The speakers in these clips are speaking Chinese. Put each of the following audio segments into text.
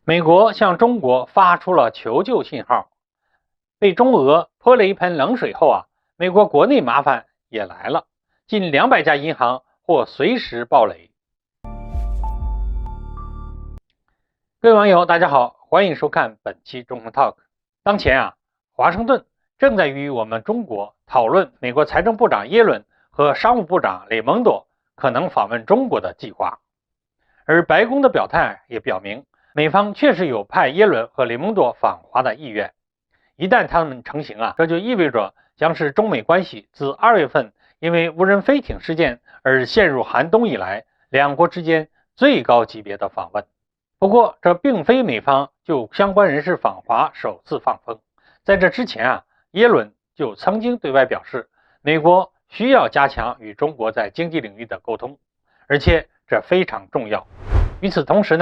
美国向中国发出了求救信号，被中俄泼了一盆冷水后美国国内麻烦也来了，近200家银行或随时爆雷。各位网友，大家好，欢迎收看本期中恒 Talk。当前华盛顿正在与我们中国讨论美国财政部长耶伦和商务部长雷蒙多可能访问中国的计划，而白宫的表态也表明，美方确实有派耶伦和雷蒙多访华的意愿。一旦他们成行这就意味着将是中美关系自2月份因为无人飞艇事件而陷入寒冬以来，两国之间最高级别的访问。不过这并非美方就相关人士访华首次放风，在这之前耶伦就曾经对外表示，美国需要加强与中国在经济领域的沟通，而且这非常重要。与此同时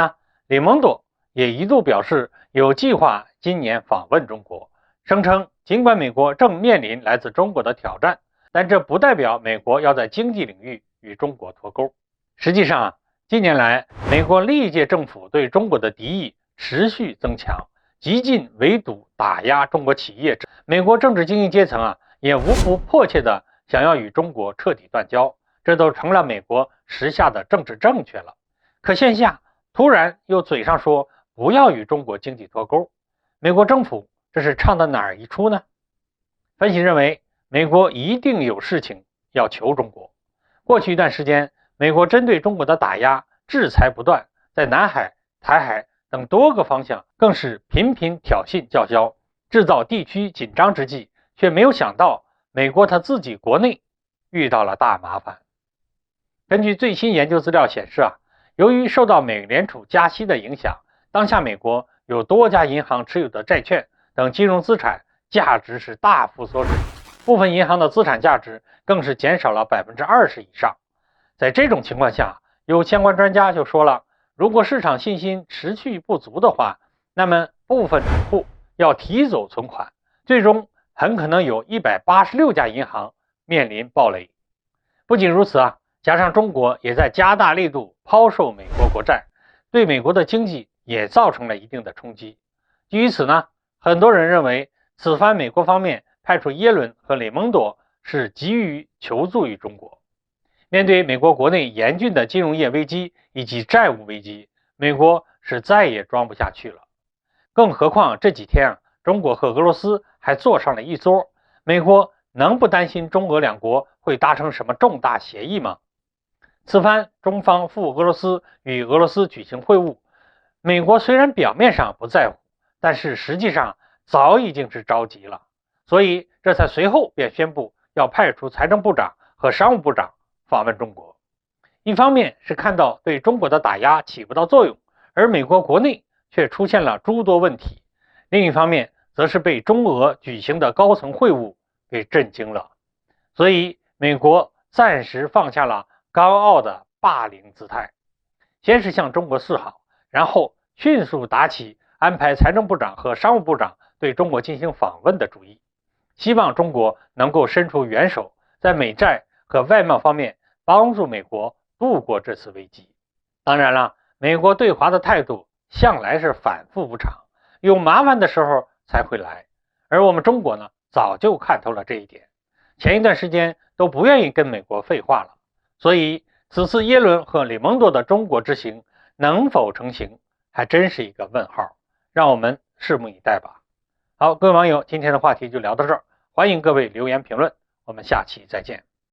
雷蒙多也一度表示有计划今年访问中国，声称尽管美国正面临来自中国的挑战，但这不代表美国要在经济领域与中国脱钩。实际上近年来美国历届政府对中国的敌意持续增强，极尽围堵打压中国企业，美国政治精英阶层也无不迫切的想要与中国彻底断交，这都成了美国时下的政治正确了。可线下突然又嘴上说不要与中国经济脱钩，美国政府这是唱的哪儿一出呢？分析认为，美国一定有事情要求中国。过去一段时间，美国针对中国的打压制裁不断，在南海、台海等多个方向更是频频挑衅叫嚣，制造地区紧张之际，却没有想到美国他自己国内遇到了大麻烦。根据最新研究资料显示由于受到美联储加息的影响，当下美国有多家银行持有的债券等金融资产价值是大幅缩水，部分银行的资产价值更是减少了 20% 以上。在这种情况下，有相关专家就说了，如果市场信心持续不足的话，那么部分储户要提走存款，最终很可能有186家银行面临暴雷。不仅如此加上中国也在加大力度抛售美国国债，对美国的经济也造成了一定的冲击。基于此很多人认为此番美国方面派出耶伦和雷蒙多是急于求助于中国。面对美国国内严峻的金融业危机以及债务危机，美国是再也装不下去了。更何况这几天中国和俄罗斯还坐上了一桌，美国能不担心中俄两国会达成什么重大协议吗？此番中方赴俄罗斯与俄罗斯举行会晤，美国虽然表面上不在乎，但是实际上早已经是着急了，所以这才随后便宣布要派出财政部长和商务部长访问中国。一方面是看到对中国的打压起不到作用，而美国国内却出现了诸多问题；另一方面则是被中俄举行的高层会晤给震惊了，所以美国暂时放下了高傲的霸凌姿态，先是向中国示好，然后迅速打起安排财政部长和商务部长对中国进行访问的主意，希望中国能够伸出援手，在美债和外贸方面帮助美国度过这次危机。当然了，美国对华的态度向来是反复无常，有麻烦的时候才会来，而我们中国早就看透了这一点，前一段时间都不愿意跟美国废话了。所以此次耶伦和雷蒙多的中国之行能否成行，还真是一个问号，让我们拭目以待吧。好，各位网友，今天的话题就聊到这儿，欢迎各位留言评论，我们下期再见。